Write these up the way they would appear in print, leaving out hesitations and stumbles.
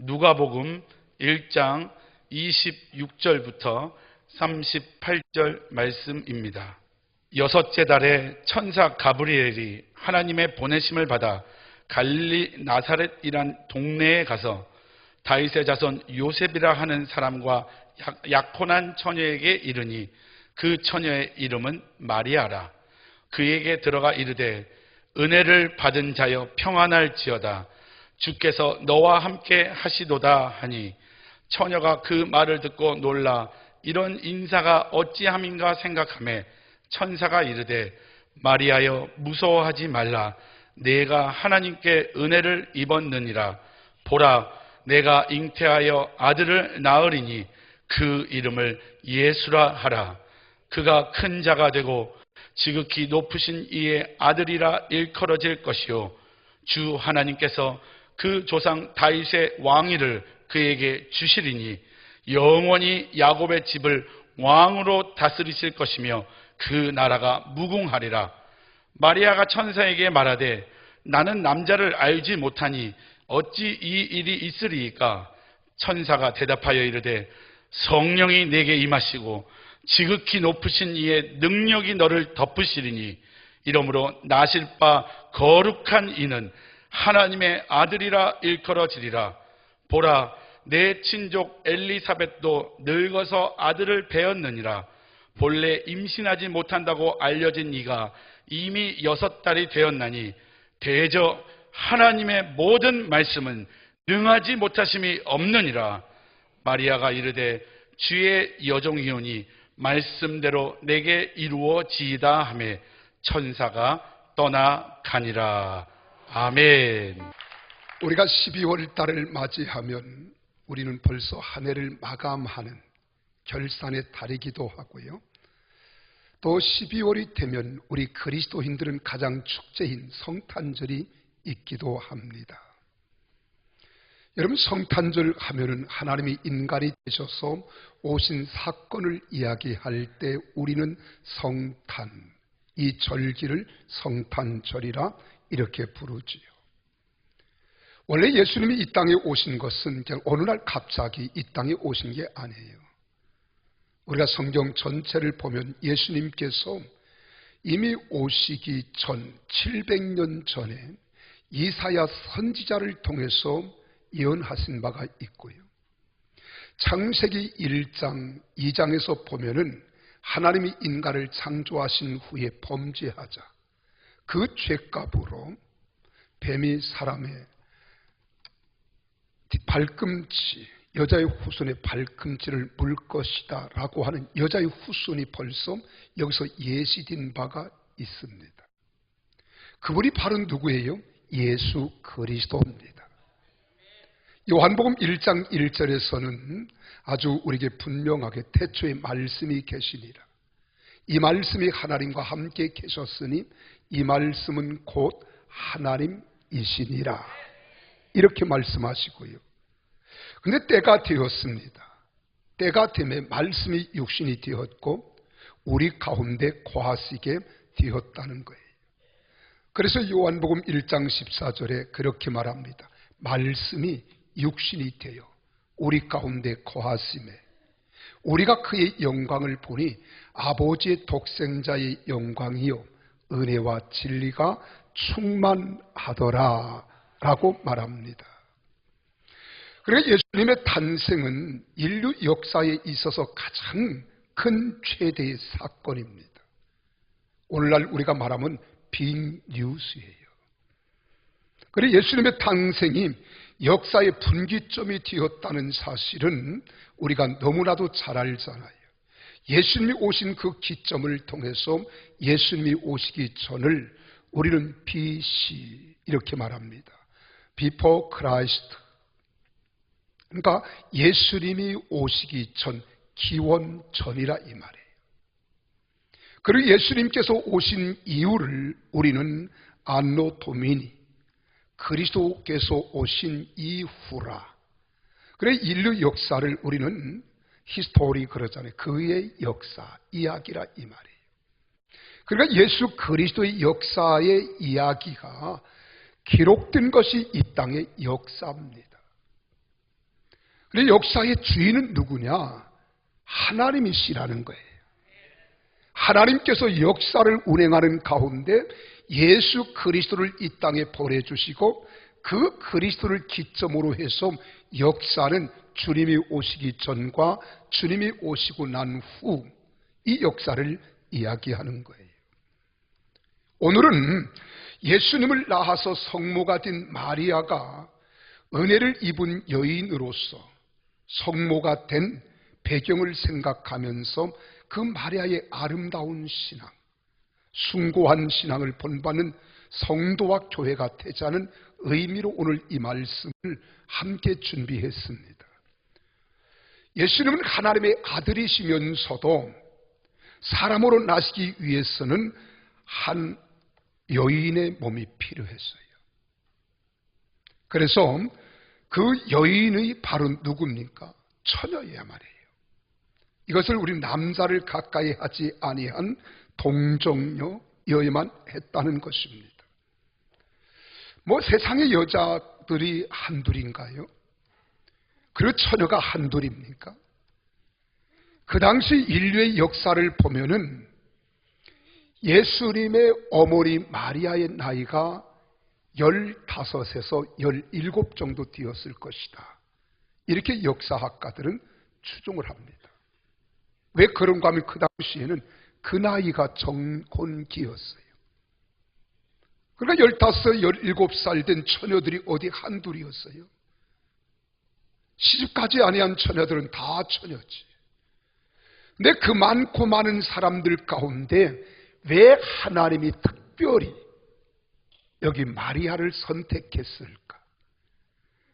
누가복음 1장 26절부터 38절 말씀입니다. 여섯째 달에 천사 가브리엘이 하나님의 보내심을 받아 갈릴리 나사렛이란 동네에 가서 다윗의 자손 요셉이라 하는 사람과 약혼한 처녀에게 이르니 그 처녀의 이름은 마리아라. 그에게 들어가 이르되 은혜를 받은 자여 평안할지어다. 주께서 너와 함께 하시도다 하니 처녀가 그 말을 듣고 놀라 이런 인사가 어찌함인가 생각하매 천사가 이르되 마리아여 무서워하지 말라. 내가 하나님께 은혜를 입었느니라. 보라 내가 잉태하여 아들을 낳으리니 그 이름을 예수라 하라. 그가 큰 자가 되고 지극히 높으신 이의 아들이라 일컬어질 것이요 주 하나님께서 그 조상 다윗의 왕위를 그에게 주시리니 영원히 야곱의 집을 왕으로 다스리실 것이며 그 나라가 무궁하리라. 마리아가 천사에게 말하되 나는 남자를 알지 못하니 어찌 이 일이 있으리이까? 천사가 대답하여 이르되 성령이 내게 임하시고 지극히 높으신 이의 능력이 너를 덮으시리니 이러므로 나실 바 거룩한 이는 하나님의 아들이라 일컬어지리라. 보라 내 친족 엘리사벳도 늙어서 아들을 배었느니라. 본래 임신하지 못한다고 알려진 이가 이미 6달이 되었나니 대저 하나님의 모든 말씀은 능하지 못하심이 없느니라. 마리아가 이르되 주의 여종이오니 말씀대로 내게 이루어지이다 하매 천사가 떠나가니라. 아멘. 우리가 12월 달을 맞이하면 우리는 벌써 한 해를 마감하는 결산의 달이기도 하고요. 또 12월이 되면 우리 그리스도인들은 가장 축제인 성탄절이 있기도 합니다. 여러분, 성탄절 하면은 하나님이 인간이 되셔서 오신 사건을 이야기할 때 우리는 성탄, 이 절기를 성탄절이라 이렇게 부르지요. 원래 예수님이 이 땅에 오신 것은 그냥 어느 날 갑자기 이 땅에 오신 게 아니에요. 우리가 성경 전체를 보면 예수님께서 이미 오시기 전 700년 전에 이사야 선지자를 통해서 예언하신 바가 있고요. 창세기 1장, 2장에서 보면은 하나님이 인간을 창조하신 후에 범죄하자 그 죄값으로 뱀이 사람의 발꿈치, 여자의 후손의 발꿈치를 물 것이다 라고 하는 여자의 후손이 벌써 여기서 예시된 바가 있습니다. 그분이 바로 누구예요? 예수 그리스도입니다. 요한복음 1장 1절에서는 아주 우리에게 분명하게 태초에 말씀이 계시니라. 이 말씀이 하나님과 함께 계셨으니 이 말씀은 곧 하나님이시니라. 이렇게 말씀하시고요. 근데 때가 되었습니다. 때가 되매 말씀이 육신이 되었고 우리 가운데 거하시게 되었다는 거예요. 그래서 요한복음 1장 14절에 그렇게 말합니다. 말씀이 육신이 되어 우리 가운데 거하심에 우리가 그의 영광을 보니 아버지의 독생자의 영광이요 은혜와 진리가 충만하더라 라고 말합니다. 그러니까 예수님의 탄생은 인류 역사에 있어서 가장 큰 최대의 사건입니다. 오늘날 우리가 말하면 빅뉴스예요. 그리고 예수님의 탄생이 역사의 분기점이 되었다는 사실은 우리가 너무나도 잘 알잖아요. 예수님이 오신 그 기점을 통해서 예수님이 오시기 전을 우리는 BC 이렇게 말합니다. Before Christ. 그러니까 예수님이 오시기 전, 기원 전이라 이 말이에요. 그리고 예수님께서 오신 이유를 우리는 안노 도미니, 그리스도께서 오신 이후라. 그래 인류 역사를 우리는 히스토리 그러잖아요. 그의 역사, 이야기라 이 말이에요. 그러니까 예수 그리스도의 역사의 이야기가 기록된 것이 이 땅의 역사입니다. 그런데 역사의 주인은 누구냐? 하나님이시라는 거예요. 하나님께서 역사를 운행하는 가운데 예수 그리스도를 이 땅에 보내주시고 그 그리스도를 기점으로 해서 역사는 주님이 오시기 전과 주님이 오시고 난 후 이 역사를 이야기하는 거예요. 오늘은 예수님을 낳아서 성모가 된 마리아가 은혜를 입은 여인으로서 성모가 된 배경을 생각하면서 그 마리아의 아름다운 신앙, 숭고한 신앙을 본받는 성도와 교회가 되자는 의미로 오늘 이 말씀을 함께 준비했습니다. 예수님은 하나님의 아들이시면서도 사람으로 나시기 위해서는 한 여인의 몸이 필요했어요. 그래서 그 여인의 바로 누굽니까? 처녀야 말이에요. 이것을 우리 남자를 가까이 하지 아니한 동정녀여야만 했다는 것입니다. 뭐 세상의 여자들이 한둘인가요? 그 처녀가 한둘입니까? 그 당시 인류의 역사를 보면은 예수님의 어머니 마리아의 나이가 15에서 17 정도 되었을 것이다. 이렇게 역사학가들은 추정을 합니다. 왜 그런가 하면 그 당시에는 그 나이가 정혼기였어요. 그러니까 15, 17살 된 처녀들이 어디 한둘이었어요. 시집가지 아니한 처녀들은 다 처녀지. 근데 그 많고 많은 사람들 가운데 왜 하나님이 특별히 여기 마리아를 선택했을까?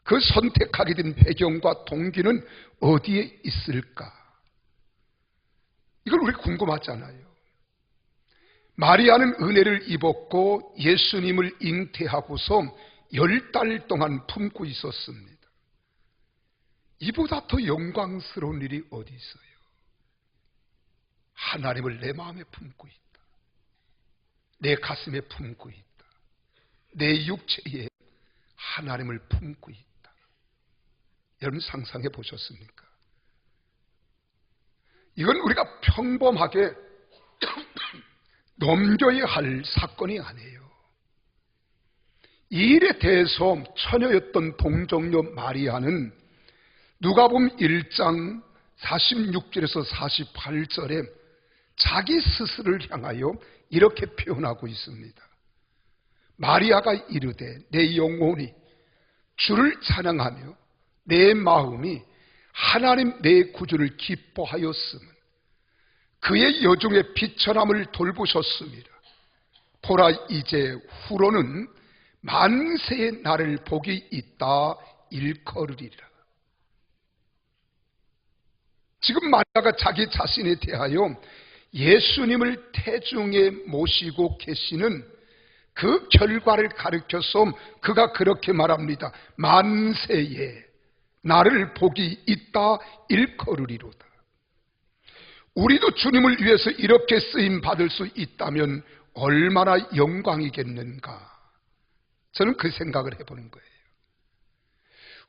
그 선택하게 된 배경과 동기는 어디에 있을까? 이걸 우리 궁금하잖아요. 마리아는 은혜를 입었고 예수님을 잉태하고서 10달 동안 품고 있었습니다. 이보다 더 영광스러운 일이 어디 있어요? 하나님을 내 마음에 품고 있다. 내 가슴에 품고 있다. 내 육체에 하나님을 품고 있다. 여러분 상상해 보셨습니까? 이건 우리가 평범하게 넘겨야 할 사건이 아니에요. 이 일에 대해서 처녀였던 동정녀 마리아는 누가복음 1장 46절에서 48절에 자기 스스로를 향하여 이렇게 표현하고 있습니다. 마리아가 이르되 내 영혼이 주를 찬양하며 내 마음이 하나님 내 구주를 기뻐하였음은 그의 여종의 비천함을 돌보셨습니다. 보라 이제 후로는 만세의 나를 복이 있다 일컬으리라. 지금 마리아가 자기 자신에 대하여 예수님을 태중에 모시고 계시는 그 결과를 가르쳐서 그가 그렇게 말합니다. 만세에 나를 복이 있다 일컬으리로다. 우리도 주님을 위해서 이렇게 쓰임 받을 수 있다면 얼마나 영광이겠는가. 저는 그 생각을 해보는 거예요.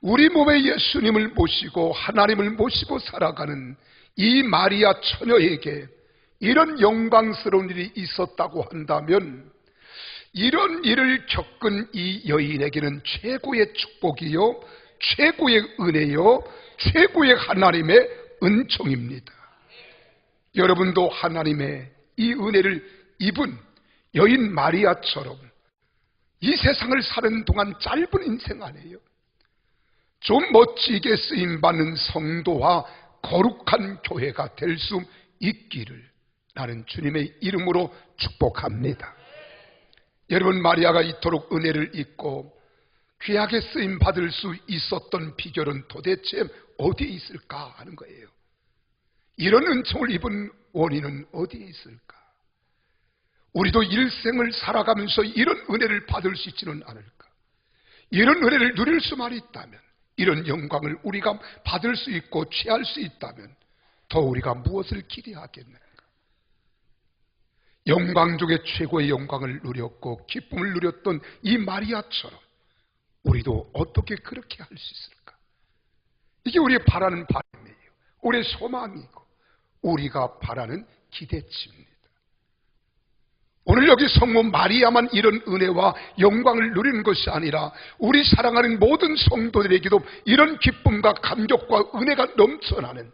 우리 몸에 예수님을 모시고 하나님을 모시고 살아가는 이 마리아 처녀에게 이런 영광스러운 일이 있었다고 한다면 이런 일을 겪은 이 여인에게는 최고의 축복이요 최고의 은혜요 최고의 하나님의 은총입니다. 여러분도 하나님의 이 은혜를 입은 여인 마리아처럼 이 세상을 사는 동안 짧은 인생 안에요 좀 멋지게 쓰임받는 성도와 거룩한 교회가 될 수 있기를 나는 주님의 이름으로 축복합니다. 여러분, 마리아가 이토록 은혜를 입고 귀하게 쓰임받을 수 있었던 비결은 도대체 어디에 있을까 하는 거예요. 이런 은총을 입은 원인은 어디에 있을까? 우리도 일생을 살아가면서 이런 은혜를 받을 수 있지는 않을까? 이런 은혜를 누릴 수만 있다면, 이런 영광을 우리가 받을 수 있고 취할 수 있다면 더 우리가 무엇을 기대하겠는가? 영광 중에 최고의 영광을 누렸고 기쁨을 누렸던 이 마리아처럼 우리도 어떻게 그렇게 할 수 있을까? 이게 우리가 바라는 바람이에요. 우리의 소망이고 우리가 바라는 기대치입니다. 오늘 여기 성모 마리아만 이런 은혜와 영광을 누리는 것이 아니라 우리 사랑하는 모든 성도들에게도 이런 기쁨과 감격과 은혜가 넘쳐나는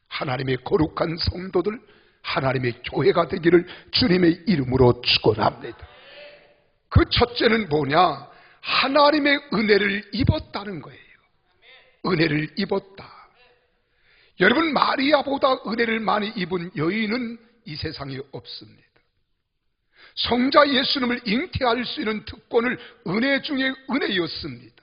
하나님의 거룩한 성도들, 하나님의 교회가 되기를 주님의 이름으로 축원합니다. 그 첫째는 뭐냐? 하나님의 은혜를 입었다는 거예요. 은혜를 입었다. 여러분, 마리아보다 은혜를 많이 입은 여인은 이 세상에 없습니다. 성자 예수님을 잉태할 수 있는 특권을 은혜 중에 은혜였습니다.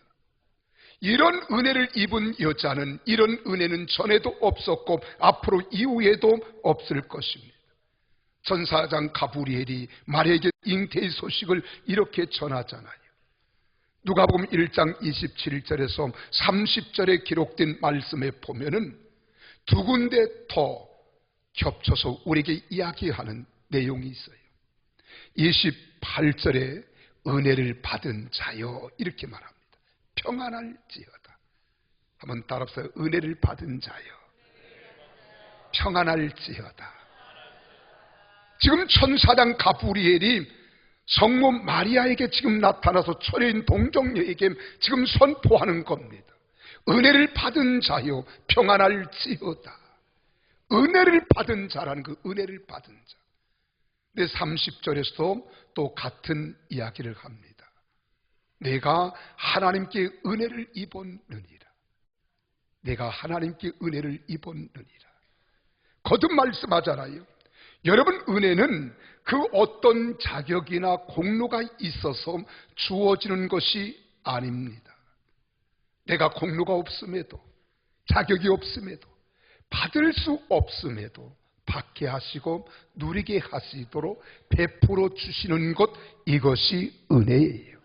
이런 은혜를 입은 여자는, 이런 은혜는 전에도 없었고 앞으로 이후에도 없을 것입니다. 천사장 가브리엘이 마리아에게 잉태의 소식을 이렇게 전하잖아요. 누가복음 1장 27절에서 30절에 기록된 말씀에 보면은 두 군데 더 겹쳐서 우리에게 이야기하는 내용이 있어요. 28절에 은혜를 받은 자여, 이렇게 말합니다. 평안할지어다. 한번 따라서 은혜를 받은 자여, 평안할지어다. 지금 천사장 가브리엘이 성모 마리아에게 지금 나타나서 초려인 동정녀에게 지금 선포하는 겁니다. 은혜를 받은 자여, 평안할지어다. 은혜를 받은 자라는 그 은혜를 받은 자. 근데 30절에서도 또 같은 이야기를 합니다. 내가 하나님께 은혜를 입었느니라. 내가 하나님께 은혜를 입었느니라. 거듭 말씀하잖아요. 여러분, 은혜는 그 어떤 자격이나 공로가 있어서 주어지는 것이 아닙니다. 내가 공로가 없음에도, 자격이 없음에도, 받을 수 없음에도 받게 하시고 누리게 하시도록 베풀어 주시는 것, 이것이 은혜예요.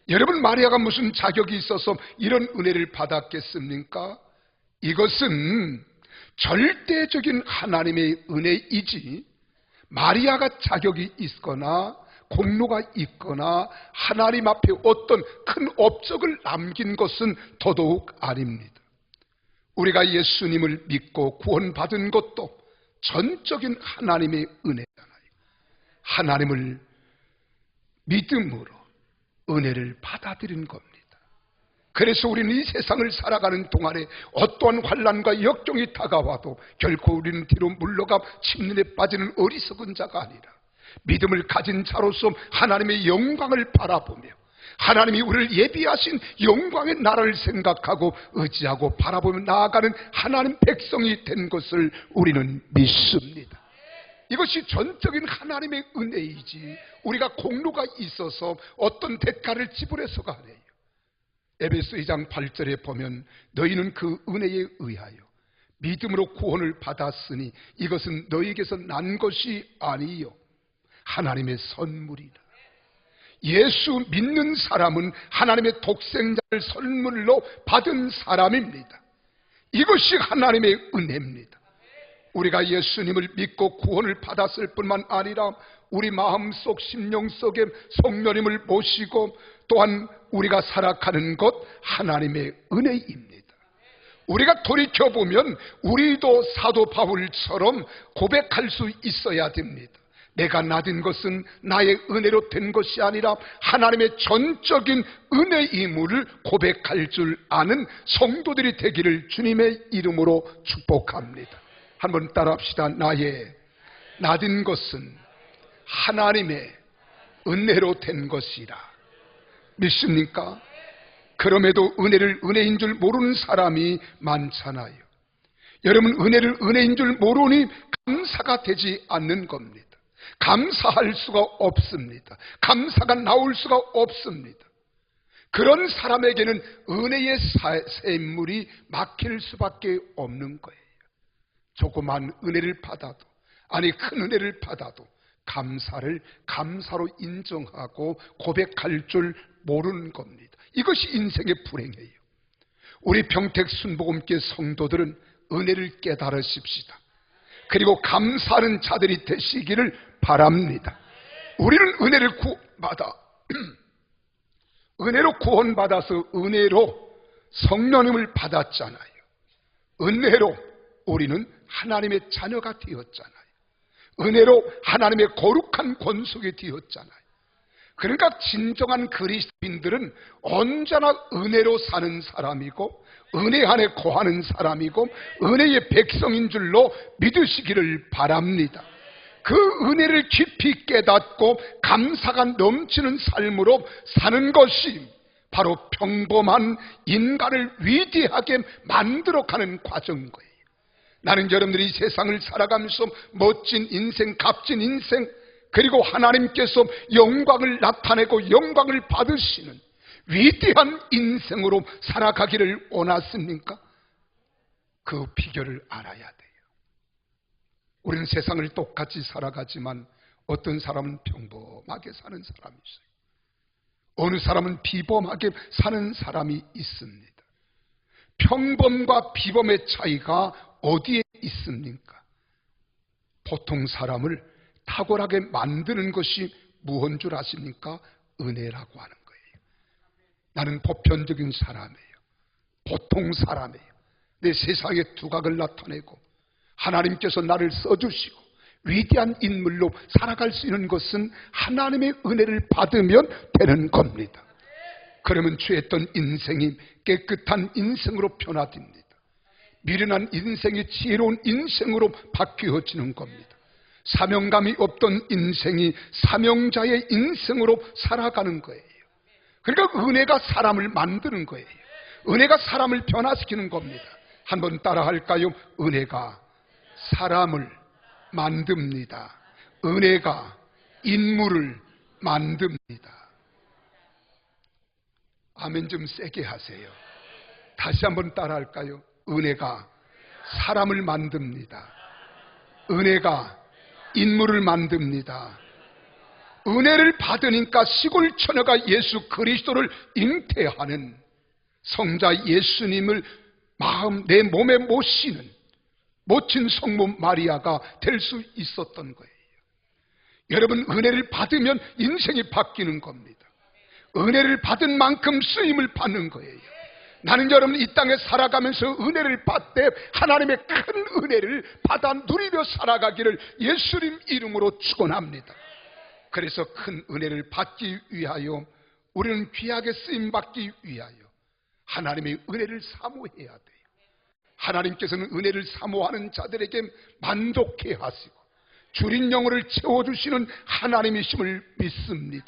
여러분, 마리아가 무슨 자격이 있어서 이런 은혜를 받았겠습니까? 이것은 절대적인 하나님의 은혜이지, 마리아가 자격이 있거나 공로가 있거나 하나님 앞에 어떤 큰 업적을 남긴 것은 더더욱 아닙니다. 우리가 예수님을 믿고 구원받은 것도 전적인 하나님의 은혜잖아요. 하나님을 믿음으로 은혜를 받아들인 겁니다. 그래서 우리는 이 세상을 살아가는 동안에 어떠한 환난과 역경이 다가와도 결코 우리는 뒤로 물러가 침륜에 빠지는 어리석은 자가 아니라 믿음을 가진 자로서 하나님의 영광을 바라보며 하나님이 우리를 예비하신 영광의 나라를 생각하고 의지하고 바라보며 나아가는 하나님 백성이 된 것을 우리는 믿습니다. 이것이 전적인 하나님의 은혜이지 우리가 공로가 있어서 어떤 대가를 지불해서가 아니에요. 에베소 2장 8절에 보면 너희는 그 은혜에 의하여 믿음으로 구원을 받았으니 이것은 너희에게서 난 것이 아니요 하나님의 선물이라. 예수 믿는 사람은 하나님의 독생자를 선물로 받은 사람입니다. 이것이 하나님의 은혜입니다. 우리가 예수님을 믿고 구원을 받았을 뿐만 아니라 우리 마음속 심령 속에 성령님을 모시고 또한 우리가 살아가는 것 하나님의 은혜입니다. 우리가 돌이켜보면 우리도 사도 바울처럼 고백할 수 있어야 됩니다. 내가 나된 것은 나의 은혜로 된 것이 아니라 하나님의 전적인 은혜임을 고백할 줄 아는 성도들이 되기를 주님의 이름으로 축복합니다. 한번 따라합시다. 나의 나된 것은 하나님의 은혜로 된 것이라. 믿습니까? 그럼에도 은혜를 은혜인 줄 모르는 사람이 많잖아요. 여러분, 은혜를 은혜인 줄 모르니 감사가 되지 않는 겁니다. 감사할 수가 없습니다. 감사가 나올 수가 없습니다. 그런 사람에게는 은혜의 샘물이 막힐 수밖에 없는 거예요. 조그만 은혜를 받아도, 아니 큰 은혜를 받아도 감사를 감사로 인정하고 고백할 줄 모르는 겁니다. 이것이 인생의 불행이에요. 우리 평택 순복음교회 성도들은 은혜를 깨달으십시다. 그리고 감사하는 자들이 되시기를 바랍니다. 우리는 은혜를 은혜로 구원받아서 은혜로 성령님을 받았잖아요. 은혜로 우리는 하나님의 자녀가 되었잖아요. 은혜로 하나님의 거룩한 권속이 되었잖아요. 그러니까 진정한 그리스도인들은 언제나 은혜로 사는 사람이고 은혜 안에 거하는 사람이고 은혜의 백성인 줄로 믿으시기를 바랍니다. 그 은혜를 깊이 깨닫고 감사가 넘치는 삶으로 사는 것이 바로 평범한 인간을 위대하게 만들어가는 과정인 거예요. 나는 여러분들이 세상을 살아가면서 멋진 인생, 값진 인생, 그리고 하나님께서 영광을 나타내고 영광을 받으시는 위대한 인생으로 살아가기를 원하십니까? 그 비결을 알아야 돼요. 우리는 세상을 똑같이 살아가지만 어떤 사람은 평범하게 사는 사람이 있어요. 어느 사람은 비범하게 사는 사람이 있습니다. 평범과 비범의 차이가 어디에 있습니까? 보통 사람을 탁월하게 만드는 것이 무엇인 줄 아십니까? 은혜라고 하는 거예요. 나는 보편적인 사람이에요. 보통 사람이에요. 내 세상의 두각을 나타내고 하나님께서 나를 써주시고 위대한 인물로 살아갈 수 있는 것은 하나님의 은혜를 받으면 되는 겁니다. 그러면 죄했던 인생이 깨끗한 인생으로 변화됩니다. 미련한 인생이 지혜로운 인생으로 바뀌어지는 겁니다. 사명감이 없던 인생이 사명자의 인생으로 살아가는 거예요. 그러니까 은혜가 사람을 만드는 거예요. 은혜가 사람을 변화시키는 겁니다. 한번 따라 할까요? 은혜가 사람을 만듭니다. 은혜가 인물을 만듭니다. 아멘 좀 세게 하세요. 다시 한번 따라 할까요? 은혜가 사람을 만듭니다. 은혜가 인물을 만듭니다. 은혜를 받으니까 시골 처녀가 예수 그리스도를 잉태하는 성자 예수님을 마음 내 몸에 모시는 모친 성모 마리아가 될 수 있었던 거예요. 여러분, 은혜를 받으면 인생이 바뀌는 겁니다. 은혜를 받은 만큼 쓰임을 받는 거예요. 나는 여러분 이 땅에 살아가면서 은혜를 받되 하나님의 큰 은혜를 받아 누리며 살아가기를 예수님 이름으로 축원합니다. 그래서 큰 은혜를 받기 위하여 우리는 귀하게 쓰임받기 위하여 하나님의 은혜를 사모해야 돼요. 하나님께서는 은혜를 사모하는 자들에게 만족해 하시고 줄인 영혼을 채워주시는 하나님이심을 믿습니다.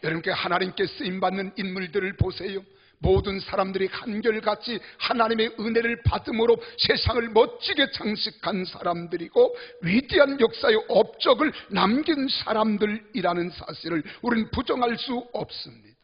여러분께 하나님께 쓰임받는 인물들을 보세요. 모든 사람들이 한결같이 하나님의 은혜를 받음으로 세상을 멋지게 장식한 사람들이고 위대한 역사의 업적을 남긴 사람들이라는 사실을 우리는 부정할 수 없습니다.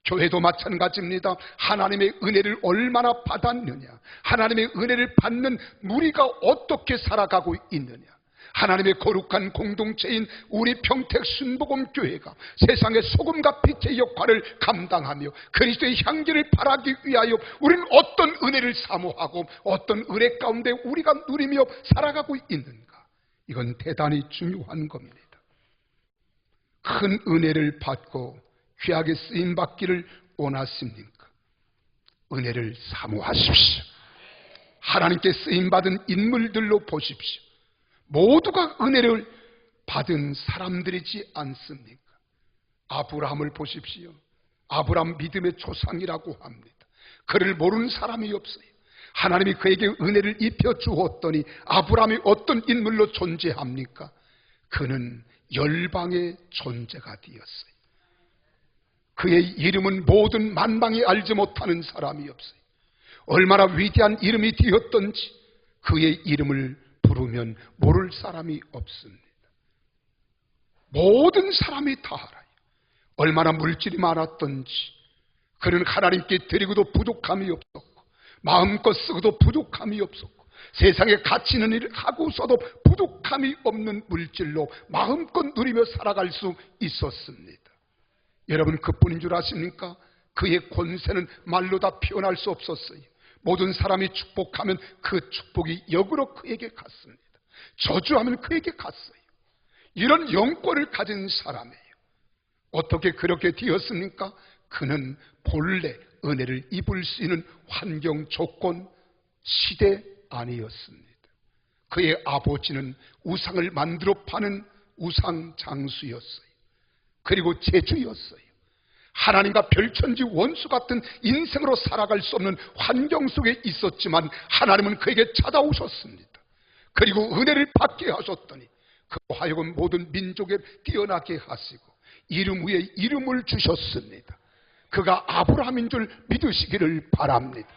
교회도 마찬가지입니다. 하나님의 은혜를 얼마나 받았느냐, 하나님의 은혜를 받는 무리가 어떻게 살아가고 있느냐, 하나님의 거룩한 공동체인 우리 평택 순복음교회가 세상의 소금과 빛의 역할을 감당하며 그리스도의 향기를 발하기 위하여 우리는 어떤 은혜를 사모하고 어떤 은혜 가운데 우리가 누리며 살아가고 있는가, 이건 대단히 중요한 겁니다. 큰 은혜를 받고 귀하게 쓰임받기를 원하십니까? 은혜를 사모하십시오. 하나님께 쓰임받은 인물들로 보십시오. 모두가 은혜를 받은 사람들이지 않습니까? 아브라함을 보십시오. 아브라함 믿음의 조상이라고 합니다. 그를 모르는 사람이 없어요. 하나님이 그에게 은혜를 입혀 주었더니 아브라함이 어떤 인물로 존재합니까? 그는 열방의 존재가 되었어요. 그의 이름은 모든 만방이 알지 못하는 사람이 없어요. 얼마나 위대한 이름이 되었던지 그의 이름을 부르면 모를 사람이 없습니다. 모든 사람이 다 알아요. 얼마나 물질이 많았던지 그는 하나님께 드리고도 부족함이 없었고 마음껏 쓰고도 부족함이 없었고 세상에 가치 있는 일을 하고서도 부족함이 없는 물질로 마음껏 누리며 살아갈 수 있었습니다. 여러분, 그뿐인 줄 아십니까? 그의 권세는 말로 다 표현할 수 없었어요. 모든 사람이 축복하면 그 축복이 역으로 그에게 갔습니다. 저주하면 그에게 갔어요. 이런 영권을 가진 사람이에요. 어떻게 그렇게 되었습니까? 그는 본래 은혜를 입을 수 있는 환경, 조건, 시대 아니었습니다. 그의 아버지는 우상을 만들어 파는 우상 장수였어요. 그리고 제주였어요. 하나님과 별천지 원수 같은 인생으로 살아갈 수 없는 환경 속에 있었지만 하나님은 그에게 찾아오셨습니다. 그리고 은혜를 받게 하셨더니 그로 하여금 모든 민족에 뛰어나게 하시고 이름 위에 이름을 주셨습니다. 그가 아브라함인 줄 믿으시기를 바랍니다.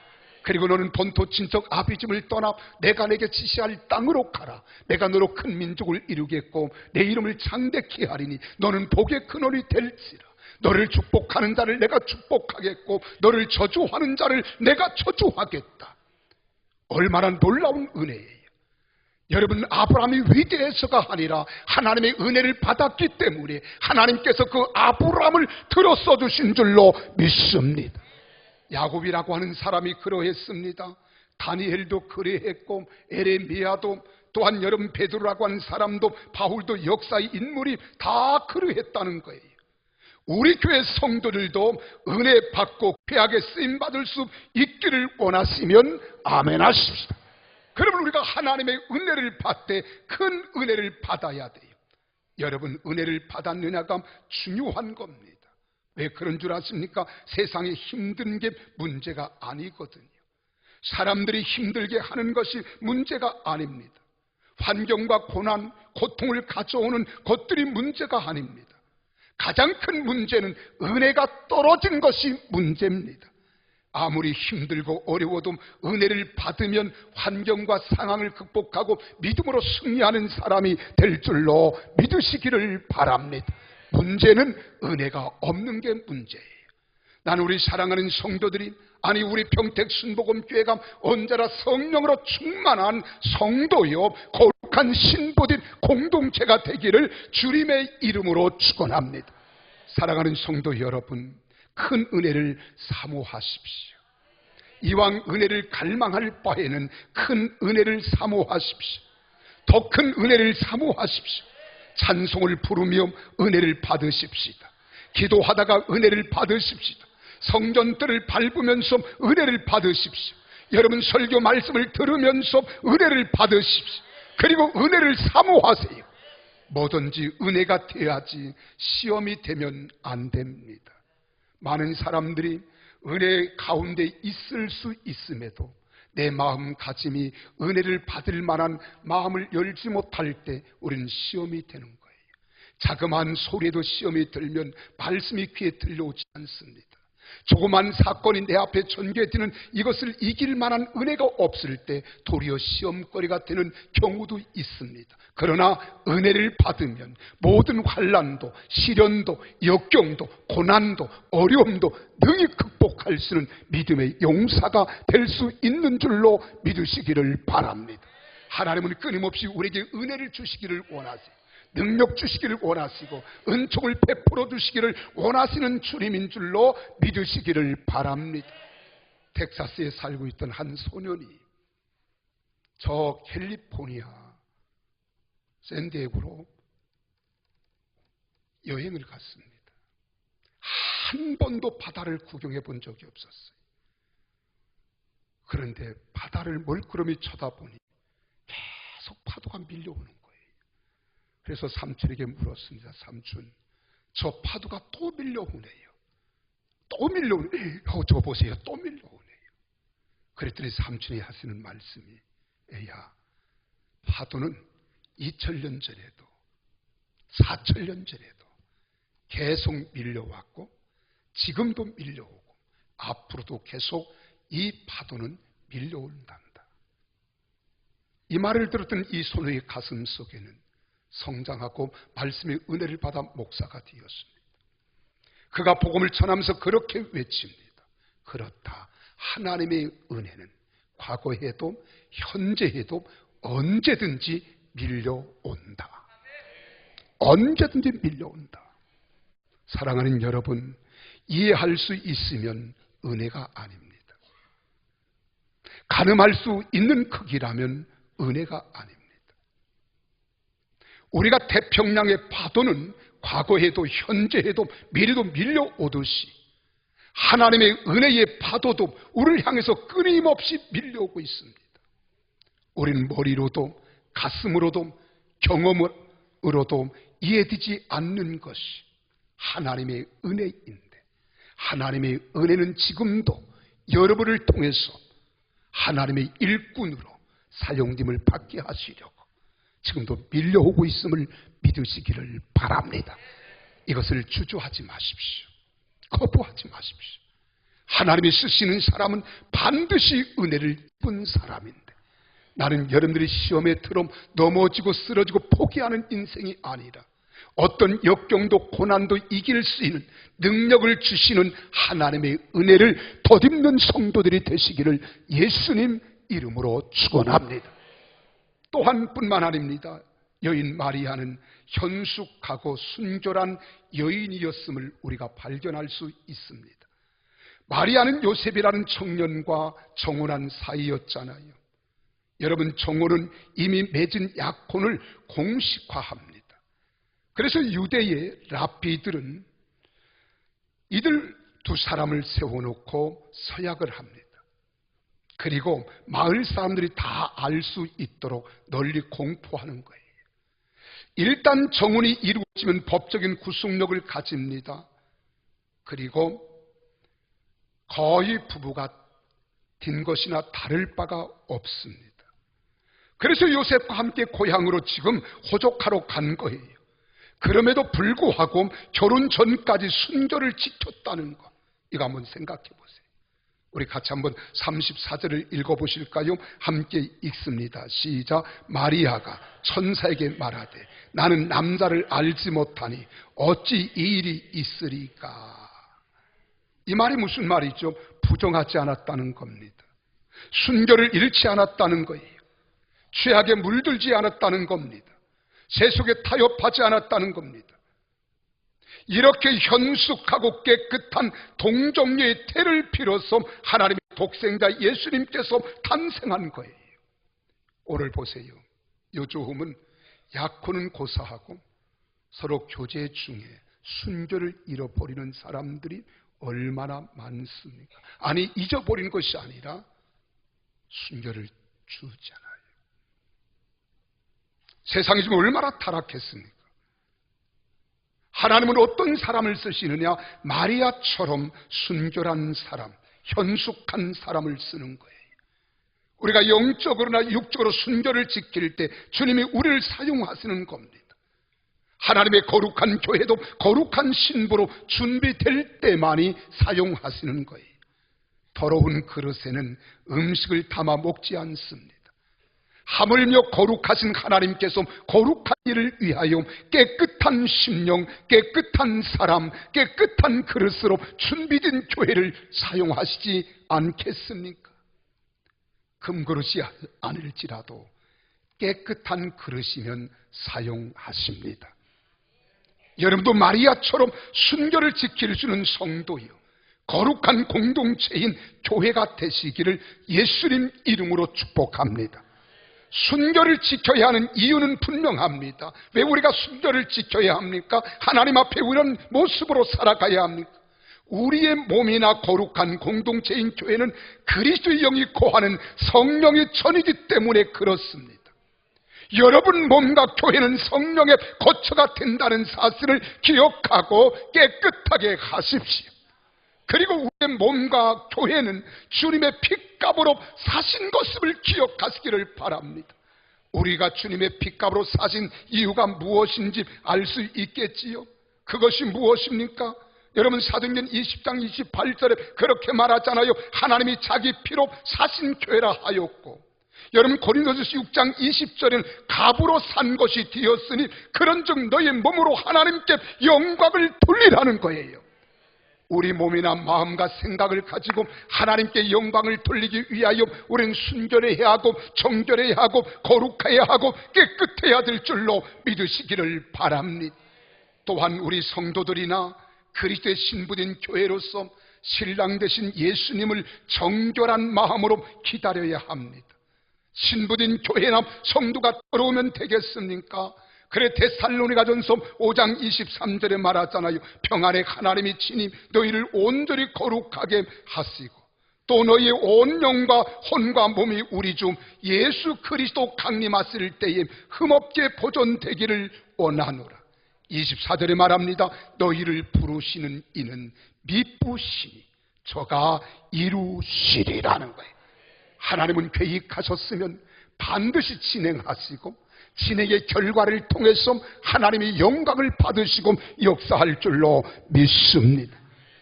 그리고 너는 본토 친척 아비집을 떠나 내가 내게 지시할 땅으로 가라. 내가 너로 큰 민족을 이루겠고 내 이름을 장대케 하리니 너는 복의 근원이 될지라. 너를 축복하는 자를 내가 축복하겠고 너를 저주하는 자를 내가 저주하겠다. 얼마나 놀라운 은혜예요. 여러분, 아브라함이 위대해서가 아니라 하나님의 은혜를 받았기 때문에 하나님께서 그 아브라함을 들어 써주신 줄로 믿습니다. 야곱이라고 하는 사람이 그러했습니다. 다니엘도 그러했고 에레미야도, 또한 여러분 베드로라고 하는 사람도, 바울도, 역사의 인물이 다 그러했다는 거예요. 우리 교회 성도들도 은혜 받고 귀하게 쓰임받을 수 있기를 원하시면 아멘 하십시다. 그러면 우리가 하나님의 은혜를 받되 큰 은혜를 받아야 돼요. 여러분, 은혜를 받았느냐가 중요한 겁니다. 왜 그런 줄 아십니까? 세상에 힘든 게 문제가 아니거든요. 사람들이 힘들게 하는 것이 문제가 아닙니다. 환경과 고난, 고통을 가져오는 것들이 문제가 아닙니다. 가장 큰 문제는 은혜가 떨어진 것이 문제입니다. 아무리 힘들고 어려워도 은혜를 받으면 환경과 상황을 극복하고 믿음으로 승리하는 사람이 될 줄로 믿으시기를 바랍니다. 문제는 은혜가 없는 게 문제예요. 나는 우리 사랑하는 성도들이, 아니 우리 평택 순복음교회가 언제나 성령으로 충만한 성도요 거룩한 신부된 공동체가 되기를 주님의 이름으로 축원합니다. 사랑하는 성도 여러분, 큰 은혜를 사모하십시오. 이왕 은혜를 갈망할 바에는 큰 은혜를 사모하십시오. 더 큰 은혜를 사모하십시오. 찬송을 부르며 은혜를 받으십시다. 기도하다가 은혜를 받으십시다. 성전들을 밟으면서 은혜를 받으십시오. 여러분, 설교 말씀을 들으면서 은혜를 받으십시오. 그리고 은혜를 사모하세요. 뭐든지 은혜가 돼야지 시험이 되면 안 됩니다. 많은 사람들이 은혜 가운데 있을 수 있음에도 내 마음가짐이 은혜를 받을 만한 마음을 열지 못할 때 우리는 시험이 되는 거예요. 자그마한 소리에도 시험이 들면 말씀이 귀에 들려오지 않습니다. 조그만 사건이 내 앞에 전개되는 이것을 이길 만한 은혜가 없을 때 도리어 시험거리가 되는 경우도 있습니다. 그러나 은혜를 받으면 모든 환난도, 시련도, 역경도, 고난도, 어려움도 능히 극복할 수 있는 믿음의 용사가 될 수 있는 줄로 믿으시기를 바랍니다. 하나님은 끊임없이 우리에게 은혜를 주시기를 원하세요. 능력 주시기를 원하시고 은총을 베풀어 주시기를 원하시는 주님인 줄로 믿으시기를 바랍니다. 텍사스에 살고 있던 한 소년이 저 캘리포니아 샌디에고로 여행을 갔습니다. 한 번도 바다를 구경해 본 적이 없었어요. 그런데 바다를 멀끄러미 쳐다보니 계속 파도가 밀려오는 거예요. 그래서 삼촌에게 물었습니다. 삼촌, 저 파도가 또 밀려오네요. 또 밀려오네요. 저거 보세요. 또 밀려오네요. 그랬더니 삼촌이 하시는 말씀이, 애야, 파도는 2000년 전에도 4000년 전에도 계속 밀려왔고 지금도 밀려오고 앞으로도 계속 이 파도는 밀려온단다. 이 말을 들었던 이 소녀의 가슴 속에는 성장하고 말씀의 은혜를 받아 목사가 되었습니다. 그가 복음을 전하면서 그렇게 외칩니다. 그렇다. 하나님의 은혜는 과거에도 현재에도 언제든지 밀려온다. 언제든지 밀려온다. 사랑하는 여러분, 이해할 수 있으면 은혜가 아닙니다. 가늠할 수 있는 크기라면 은혜가 아닙니다. 우리가 태평양의 파도는 과거에도 현재에도 미래도 밀려오듯이 하나님의 은혜의 파도도 우리를 향해서 끊임없이 밀려오고 있습니다. 우리는 머리로도 가슴으로도 경험으로도 이해되지 않는 것이 하나님의 은혜인데, 하나님의 은혜는 지금도 여러분을 통해서 하나님의 일꾼으로 사용됨을 받게 하시려고 지금도 밀려오고 있음을 믿으시기를 바랍니다. 이것을 주저하지 마십시오. 거부하지 마십시오. 하나님이 쓰시는 사람은 반드시 은혜를 입은 사람인데, 나는 여러분들이 시험에 들어 넘어지고 쓰러지고 포기하는 인생이 아니라 어떤 역경도 고난도 이길 수 있는 능력을 주시는 하나님의 은혜를 덧입는 성도들이 되시기를 예수님 이름으로 축원합니다. 또한 뿐만 아닙니다. 여인 마리아는 현숙하고 순결한 여인이었음을 우리가 발견할 수 있습니다. 마리아는 요셉이라는 청년과 정혼한 사이였잖아요. 여러분, 정혼은 이미 맺은 약혼을 공식화합니다. 그래서 유대의 랍비들은 이들 두 사람을 세워놓고 서약을 합니다. 그리고 마을 사람들이 다 알 수 있도록 널리 공포하는 거예요. 일단 정혼이 이루어지면 법적인 구속력을 가집니다. 그리고 거의 부부가 된 것이나 다를 바가 없습니다. 그래서 요셉과 함께 고향으로 지금 호족하러 간 거예요. 그럼에도 불구하고 결혼 전까지 순결을 지켰다는 것, 이거 한번 생각해 보세요. 우리 같이 한번 34절을 읽어보실까요? 함께 읽습니다. 시작. 마리아가 천사에게 말하되 나는 남자를 알지 못하니 어찌 이 일이 있으리까. 이 말이 무슨 말이죠? 부정하지 않았다는 겁니다. 순결을 잃지 않았다는 거예요. 죄악에 물들지 않았다는 겁니다. 세속에 타협하지 않았다는 겁니다. 이렇게 현숙하고 깨끗한 동정녀의 태를 빌어서 하나님의 독생자 예수님께서 탄생한 거예요. 오늘 보세요. 요조음은 약혼은 고사하고 서로 교제 중에 순결을 잃어버리는 사람들이 얼마나 많습니까? 아니, 잊어버린 것이 아니라 순결을 주잖아요. 세상이 지금 얼마나 타락했습니까? 하나님은 어떤 사람을 쓰시느냐? 마리아처럼 순결한 사람, 현숙한 사람을 쓰는 거예요. 우리가 영적으로나 육적으로 순결을 지킬 때 주님이 우리를 사용하시는 겁니다. 하나님의 거룩한 교회도 거룩한 신부로 준비될 때만이 사용하시는 거예요. 더러운 그릇에는 음식을 담아 먹지 않습니다. 하물며 거룩하신 하나님께서 거룩한 일을 위하여 깨끗한 심령, 깨끗한 사람, 깨끗한 그릇으로 준비된 교회를 사용하시지 않겠습니까? 금그릇이 아닐지라도 깨끗한 그릇이면 사용하십니다. 여러분도 마리아처럼 순결을 지킬 수 있는 성도요, 거룩한 공동체인 교회가 되시기를 예수님 이름으로 축복합니다. 순결을 지켜야 하는 이유는 분명합니다. 왜 우리가 순결을 지켜야 합니까? 하나님 앞에 이런 모습으로 살아가야 합니까? 우리의 몸이나 거룩한 공동체인 교회는 그리스도의 영이 거하는 성령의 전이기 때문에 그렇습니다. 여러분 몸과 교회는 성령의 거처가 된다는 사실을 기억하고 깨끗하게 하십시오. 그리고 우리의 몸과 교회는 주님의 핏값으로 사신 것을 기억하시기를 바랍니다. 우리가 주님의 핏값으로 사신 이유가 무엇인지 알 수 있겠지요. 그것이 무엇입니까? 여러분, 사도행전 20장 28절에 그렇게 말하잖아요. 하나님이 자기 피로 사신 교회라 하였고, 여러분 고린도전서 6장 20절에는 값으로 산 것이 되었으니 그런즉 너의 몸으로 하나님께 영광을 돌리라는 거예요. 우리 몸이나 마음과 생각을 가지고 하나님께 영광을 돌리기 위하여 우리는 순결해야 하고 정결해야 하고 거룩해야 하고 깨끗해야 될 줄로 믿으시기를 바랍니다. 또한 우리 성도들이나 그리스도의 신부된 교회로서 신랑 되신 예수님을 정결한 마음으로 기다려야 합니다. 신부된 교회나 성도가 들어오면 되겠습니까? 그래 데살로니가전서 5장 23절에 말하잖아요. 평안의 하나님이 친히 너희를 온전히 거룩하게 하시고 또 너희의 온 영과 혼과 몸이 우리 주 예수 그리스도 강림하실 때에 흠없게 보존되기를 원하노라. 24절에 말합니다. 너희를 부르시는 이는 미쁘시니 저가 이루시리라는 거예요. 하나님은 계획하셨으면 반드시 진행하시고 진행의 결과를 통해서 하나님의 영광을 받으시고 역사할 줄로 믿습니다.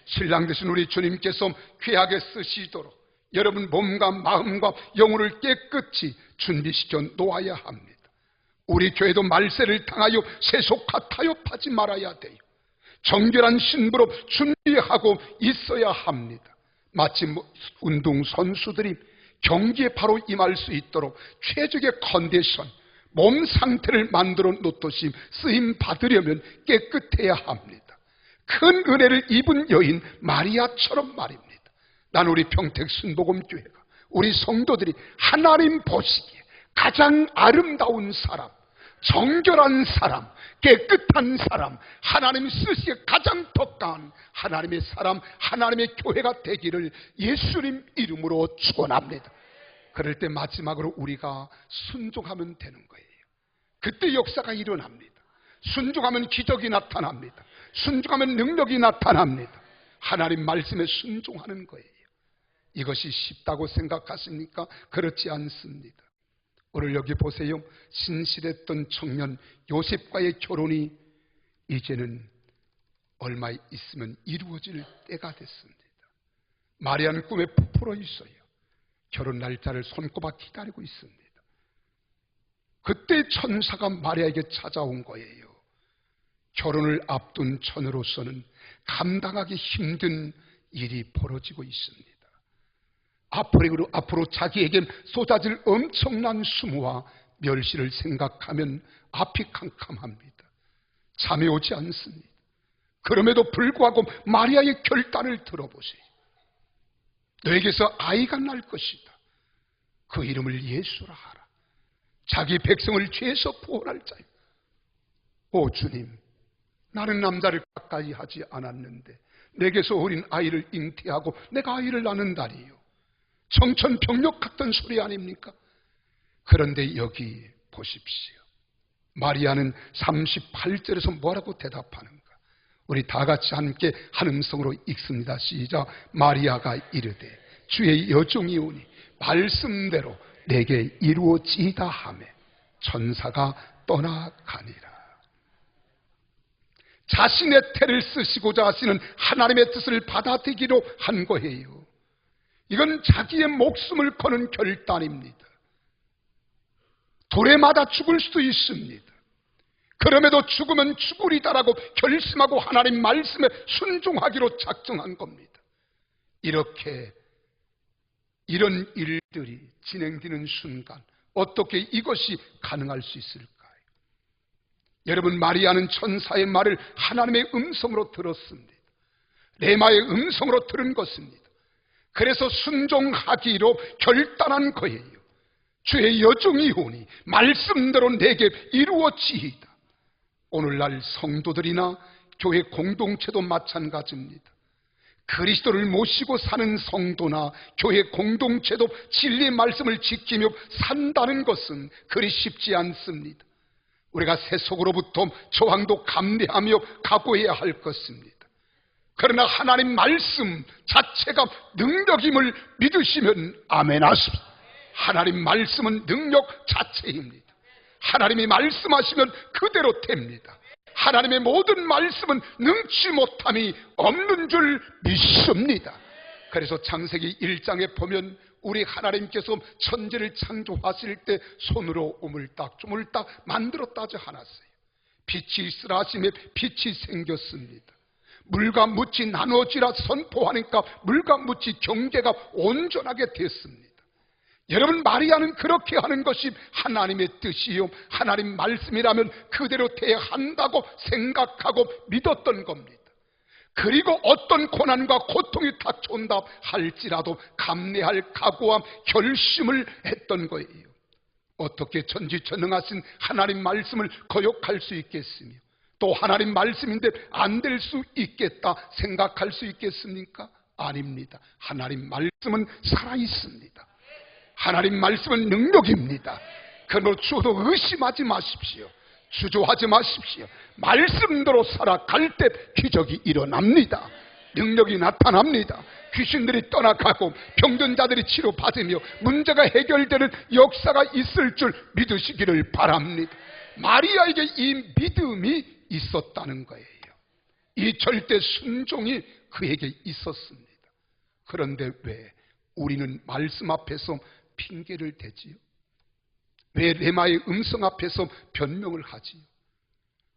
신랑 되신 우리 주님께서 귀하게 쓰시도록 여러분 몸과 마음과 영혼을 깨끗이 준비시켜 놓아야 합니다. 우리 교회도 말세를 당하여 세속화 타협하지 말아야 돼요. 정결한 신부로 준비하고 있어야 합니다. 마치 운동선수들이 경기에 바로 임할 수 있도록 최적의 컨디션, 몸 상태를 만들어 놓듯이 쓰임 받으려면 깨끗해야 합니다. 큰 은혜를 입은 여인 마리아처럼 말입니다. 난 우리 평택 순복음교회가 우리 성도들이 하나님 보시기에 가장 아름다운 사람, 정결한 사람, 깨끗한 사람, 하나님 쓰시기에 가장 덕당한 하나님의 사람, 하나님의 교회가 되기를 예수님 이름으로 축원합니다. 그럴 때 마지막으로 우리가 순종하면 되는 거예요. 그때 역사가 일어납니다. 순종하면 기적이 나타납니다. 순종하면 능력이 나타납니다. 하나님 말씀에 순종하는 거예요. 이것이 쉽다고 생각하십니까? 그렇지 않습니다. 오늘 여기 보세요. 신실했던 청년 요셉과의 결혼이 이제는 얼마 있으면 이루어질 때가 됐습니다. 마리아는 꿈에 부풀어 있어요. 결혼 날짜를 손꼽아 기다리고 있습니다. 그때 천사가 마리아에게 찾아온 거예요. 결혼을 앞둔 처녀로서는 감당하기 힘든 일이 벌어지고 있습니다. 앞으로 자기에게 쏟아질 엄청난 수모와 멸시를 생각하면 앞이 캄캄합니다. 잠이 오지 않습니다. 그럼에도 불구하고 마리아의 결단을 들어보세요. 너에게서 아이가 날 것이다. 그 이름을 예수라 하라. 자기 백성을 죄에서 구원할 자요. 오 주님, 나는 남자를 가까이 하지 않았는데 내게서 어린 아이를 잉태하고 내가 아이를 낳는다니요. 청천벽력 같던 소리 아닙니까? 그런데 여기 보십시오. 마리아는 38절에서 뭐라고 대답하는가? 우리 다 같이 함께 한 음성으로 읽습니다. 시작. 마리아가 이르되 주의 여종이 오니 말씀대로 내게 이루어지이다 하매 천사가 떠나가니라. 자신의 태를 쓰시고자 하시는 하나님의 뜻을 받아들이기로 한 거예요. 이건 자기의 목숨을 거는 결단입니다. 돌에 맞아 죽을 수도 있습니다. 그럼에도 죽으면 죽으리다라고 결심하고 하나님 말씀에 순종하기로 작정한 겁니다. 이런 일들이 진행되는 순간 어떻게 이것이 가능할 수 있을까요? 여러분, 마리아는 천사의 말을 하나님의 음성으로 들었습니다. 레마의 음성으로 들은 것입니다. 그래서 순종하기로 결단한 거예요. 주의 여종이 오니 말씀대로 내게 이루어지이다. 오늘날 성도들이나 교회 공동체도 마찬가지입니다. 그리스도를 모시고 사는 성도나 교회 공동체도 진리의 말씀을 지키며 산다는 것은 그리 쉽지 않습니다. 우리가 세속으로부터 저항도 감내하며 각오해야 할 것입니다. 그러나 하나님 말씀 자체가 능력임을 믿으시면 아멘 하십시오. 하나님 말씀은 능력 자체입니다. 하나님이 말씀하시면 그대로 됩니다. 하나님의 모든 말씀은 능치 못함이 없는 줄 믿습니다. 그래서 창세기 1장에 보면 우리 하나님께서 천지를 창조하실 때 손으로 오물딱 만들었다지 않았어요. 빛이 있으라 하시며 빛이 생겼습니다. 물과 묻이 나누어지라 선포하니까 물과 묻이 경계가 온전하게 됐습니다. 여러분, 마리아는 그렇게 하는 것이 하나님의 뜻이요 하나님 말씀이라면 그대로 돼야 한다고 생각하고 믿었던 겁니다. 그리고 어떤 고난과 고통이 닥쳐온다 할지라도 감내할 각오와 결심을 했던 거예요. 어떻게 전지전능하신 하나님 말씀을 거역할 수 있겠으며 또 하나님 말씀인데 안 될 수 있겠다 생각할 수 있겠습니까? 아닙니다. 하나님 말씀은 살아있습니다. 하나님 말씀은 능력입니다. 그러므로 주도 의심하지 마십시오. 주저하지 마십시오. 말씀대로 살아갈 때 기적이 일어납니다. 능력이 나타납니다. 귀신들이 떠나가고 병든 자들이 치료받으며 문제가 해결되는 역사가 있을 줄 믿으시기를 바랍니다. 마리아에게 이 믿음이 있었다는 거예요. 이 절대 순종이 그에게 있었습니다. 그런데 왜 우리는 말씀 앞에서 핑계를 대지요? 왜 레마의 음성 앞에서 변명을 하지요?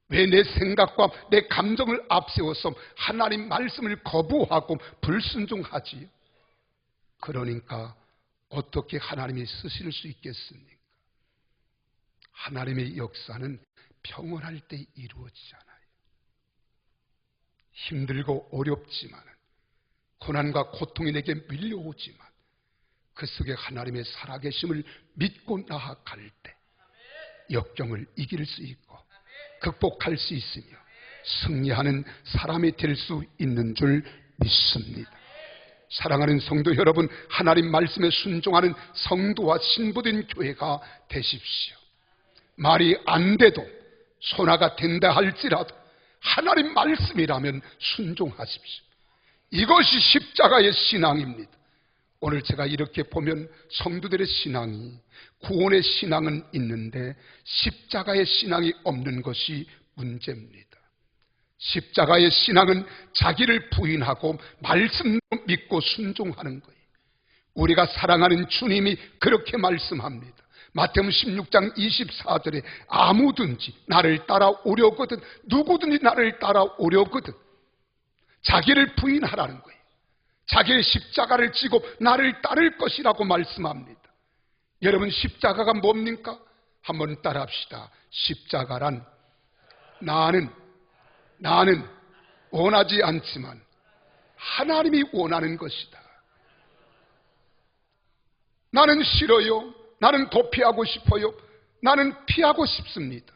왜 내 생각과 내 감정을 앞세워서 하나님 말씀을 거부하고 불순종하지요? 그러니까 어떻게 하나님이 쓰실 수 있겠습니까? 하나님의 역사는 평온할 때 이루어지잖아요. 힘들고 어렵지만 고난과 고통이 내게 밀려오지만 그 속에 하나님의 살아계심을 믿고 나아갈 때 역경을 이길 수 있고 극복할 수 있으며 승리하는 사람이 될 수 있는 줄 믿습니다. 사랑하는 성도 여러분, 하나님 말씀에 순종하는 성도와 신부된 교회가 되십시오. 말이 안 돼도 소나가 된다 할지라도 하나님 말씀이라면 순종하십시오. 이것이 십자가의 신앙입니다. 오늘 제가 이렇게 보면 성도들의 신앙이, 구원의 신앙은 있는데 십자가의 신앙이 없는 것이 문제입니다. 십자가의 신앙은 자기를 부인하고 말씀도 믿고 순종하는 거예요. 우리가 사랑하는 주님이 그렇게 말씀합니다. 마태복음 16장 24절에 아무든지 나를 따라오려거든, 누구든지 나를 따라오려거든, 자기를 부인하라는 거예요. 자기의 십자가를 지고 나를 따를 것이라고 말씀합니다. 여러분, 십자가가 뭡니까? 한번 따라합시다. 십자가란 나는 원하지 않지만 하나님이 원하는 것이다. 나는 싫어요. 나는 도피하고 싶어요. 나는 피하고 싶습니다.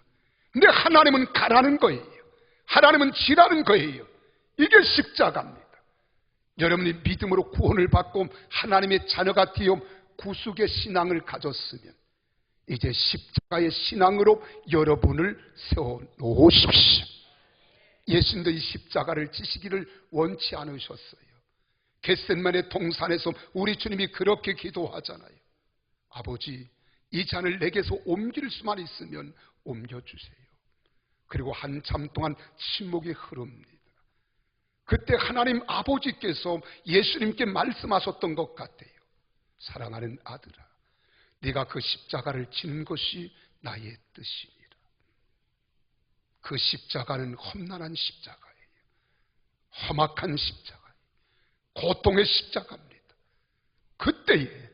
근데 하나님은 가라는 거예요. 하나님은 지라는 거예요. 이게 십자가입니다. 여러분이 믿음으로 구원을 받고 하나님의 자녀가 되어 구속의 신앙을 가졌으면 이제 십자가의 신앙으로 여러분을 세워놓으십시오. 예수님도 이 십자가를 지시기를 원치 않으셨어요. 겟세마네 동산에서 우리 주님이 그렇게 기도하잖아요. 아버지, 이 잔을 내게서 옮길 수만 있으면 옮겨주세요. 그리고 한참 동안 침묵이 흐릅니다. 그때 하나님 아버지께서 예수님께 말씀하셨던 것 같아요. 사랑하는 아들아, 네가 그 십자가를 지는 것이 나의 뜻이니라. 그 십자가는 험난한 십자가예요. 험악한 십자가예요. 고통의 십자가입니다. 그때에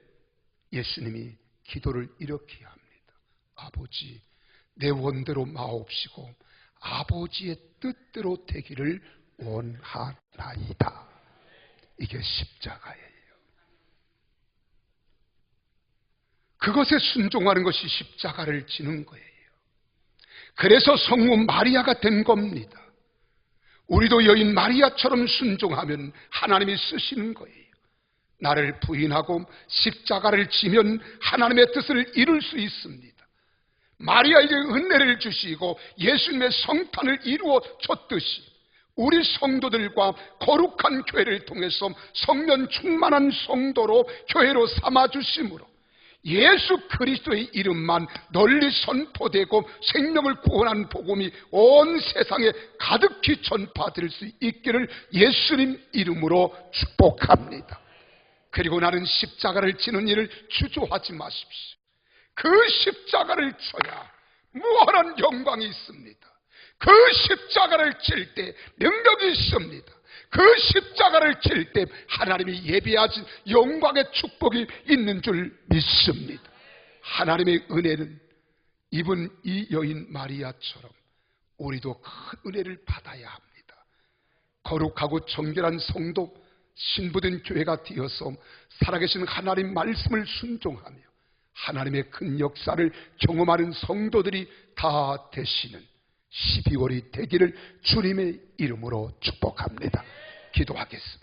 예수님이 기도를 이렇게 합니다. 아버지, 내 원대로 마옵시고 아버지의 뜻대로 되기를 원하나이다. 이게 십자가예요. 그것에 순종하는 것이 십자가를 지는 거예요. 그래서 성모 마리아가 된 겁니다. 우리도 여인 마리아처럼 순종하면 하나님이 쓰시는 거예요. 나를 부인하고 십자가를 지면 하나님의 뜻을 이룰 수 있습니다. 마리아에게 은혜를 주시고 예수님의 성탄을 이루어 줬듯이 우리 성도들과 거룩한 교회를 통해서 성령 충만한 성도로 교회로 삼아주심으로 예수 그리스도의 이름만 널리 선포되고 생명을 구원한 복음이 온 세상에 가득히 전파될 수 있기를 예수님 이름으로 축복합니다. 그리고 나는 십자가를 지는 일을 주저하지 마십시오. 그 십자가를 쳐야 무한한 영광이 있습니다. 그 십자가를 칠 때 능력이 있습니다. 그 십자가를 칠 때 하나님이 예비하신 영광의 축복이 있는 줄 믿습니다. 하나님의 은혜는 이분 이 여인 마리아처럼 우리도 큰 은혜를 받아야 합니다. 거룩하고 정결한 성도, 신부된 교회가 되어서 살아계신 하나님 말씀을 순종하며 하나님의 큰 역사를 경험하는 성도들이 다 되시는 12월이 되기를 주님의 이름으로 축복합니다. 기도하겠습니다.